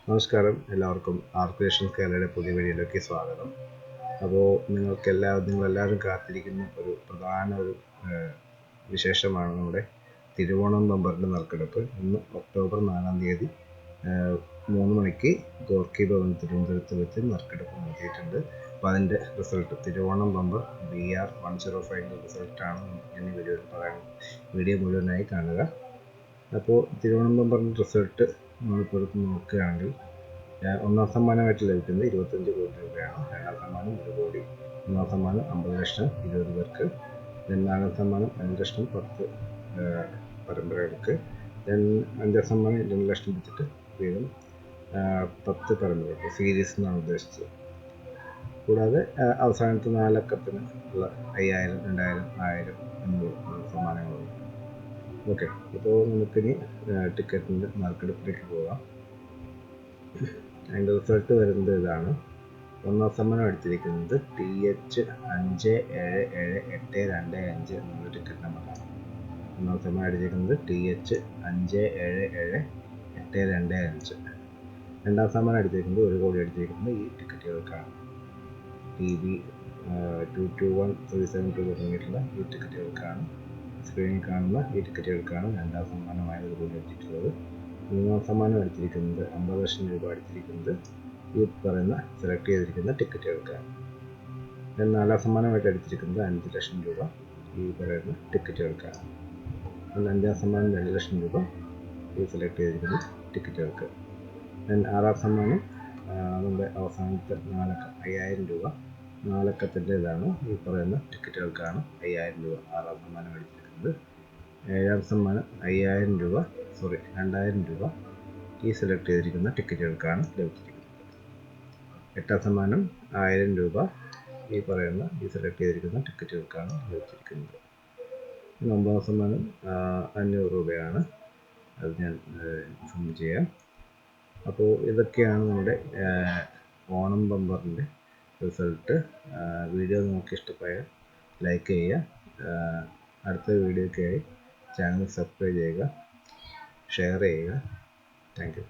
നമസ്കാരം, എല്ലാവർക്കും ആർക്രിയേഷൻസ് കേരളയുടെ പുതിയ വീഡിയോയിലേക്ക് സ്വാഗതം. അപ്പോൾ നിങ്ങളെല്ലാവരും കാത്തിരിക്കുന്ന ഒരു പ്രധാന വിശേഷമാണ് നമ്മുടെ തിരുവോണം ബമ്പറിൻ്റെ നറുക്കെടുപ്പ്. ഇന്ന് ഒക്ടോബർ 4-ാം തീയതി 3 മണിക്ക് ഗോർക്കി ഭവൻ തിരുവനന്തപുരത്ത് വെച്ച് നറുക്കെടുപ്പ് നടത്തിയിട്ടുണ്ട്. അപ്പോൾ അതിൻ്റെ റിസൾട്ട് തിരുവോണം ബമ്പർ BR 105 റിസൾട്ടാണ് ഞാൻ ഈ വീഡിയോ മുഴുവനായി കാണുക. അപ്പോൾ തിരുവോണം ബമ്പറിൻ്റെ റിസൾട്ട് നമ്മളിപ്പോൾ എടുത്ത് നോക്കുകയാണെങ്കിൽ ഒന്നാം സമ്മാനമായിട്ട് ലഭിക്കുന്നത് 25 കോടി രൂപയാണ്. രണ്ടാം സമ്മാനം 1 കോടി, മൂന്നാം സമ്മാനം 50 ലക്ഷം 20 പേർക്ക്, നാലാം സമ്മാനം 5 ലക്ഷം 10 പരമ്പരകൾക്ക്, അഞ്ചാം സമ്മാനം 2 ലക്ഷം വെച്ചിട്ട് വീതം 10 പരമ്പരകൾക്ക്, സീരീസ് എന്നാണ് ഉദ്ദേശിച്ചത്. കൂടാതെ അവസാനത്തെ 4 അക്കത്തിന് ഉള്ള 5000, 2000, 1000 എന്നുള്ള സമ്മാനങ്ങളുണ്ട്. ഓക്കെ, ഇപ്പോൾ നമുക്കിനി ടിക്കറ്റിൻ്റെ നറുക്കെടുപ്പിലേക്ക് പോകാം. അതിൻ്റെ റിസൾട്ട് വരുന്നത് ഇതാണ്. ഒന്നാം സമ്മാനം അടിച്ചിരിക്കുന്നത് TH577825 എന്നുള്ള ടിക്കറ്റ് നമ്പറാണ്. ഒന്നാം സമ്മാനം അടിച്ചിരിക്കുന്നത് TH577825. രണ്ടാം സമ്മാനം അടിച്ചിരിക്കുന്നത് 1 കോടി അടിച്ചിരിക്കുന്നത് ഈ ടിക്കറ്റുകൾക്കാണ്. TB 221372 തുടങ്ങിയിട്ടുള്ള ഈ ടിക്കറ്റുകൾക്കാണ്. സ്ക്രീനിൽ കാണുന്ന ഈ ടിക്കറ്റുകൾക്കാണ് രണ്ടാം സമ്മാനമായ 1 കോടി അടിച്ചിട്ടുള്ളത്. മൂന്നാം സമ്മാനം അടിച്ചിരിക്കുന്നത് 50 ലക്ഷം രൂപ അടിച്ചിരിക്കുന്നത് ഈ പറയുന്ന സെലക്ട് ചെയ്തിരിക്കുന്ന ടിക്കറ്റുകൾക്കാണ്. നാലാം സമ്മാനമായിട്ട് അടിച്ചിരിക്കുന്നത് 5 ലക്ഷം രൂപ ഈ പറയുന്ന ടിക്കറ്റുകൾക്കാണ്. അഞ്ചാം സമ്മാനം 2 ലക്ഷം രൂപ ഈ സെലക്ട് ചെയ്തിരിക്കുന്ന ടിക്കറ്റുകൾക്ക്. ആറാം സമ്മാനം നമ്മുടെ അവസാനത്തെ 5000 രൂപ 4 അക്കത്തിൻ്റെതാണ് ഈ പറയുന്ന ടിക്കറ്റുകൾക്കാണ് 5000 രൂപ ആറാം സമ്മാനം അടിച്ചിരിക്കുന്നത്. ഏഴാം സമ്മാനം 2000 രൂപ ഈ സെലക്ട് ചെയ്തിരിക്കുന്ന ടിക്കറ്റുകൾക്കാണ് ലഭിച്ചിരിക്കുന്നത്. എട്ടാം സമ്മാനം 1000 രൂപ ഈ പറയുന്ന ഈ സെലക്ട് ചെയ്തിരിക്കുന്ന ടിക്കറ്റുകൾക്കാണ് ലഭിച്ചിരിക്കുന്നത്. ഒമ്പതാം സമ്മാനം 500 രൂപയാണ്. അത് ഞാൻ ഇൻഫോം ചെയ്യാം. അപ്പോൾ ഇതൊക്കെയാണ് നമ്മുടെ ഓണം ബമ്പറിൻ്റെ റിസൾട്ട്. വീഡിയോ നിങ്ങൾക്ക് ഇഷ്ടമായാൽ ലൈക്ക് ചെയ്യുക. അടുത്ത വീഡിയോയ്ക്കായി ചാനൽ സബ്സ്ക്രൈബ് ചെയ്യുക, ഷെയർ ചെയ്യുക. Thank you.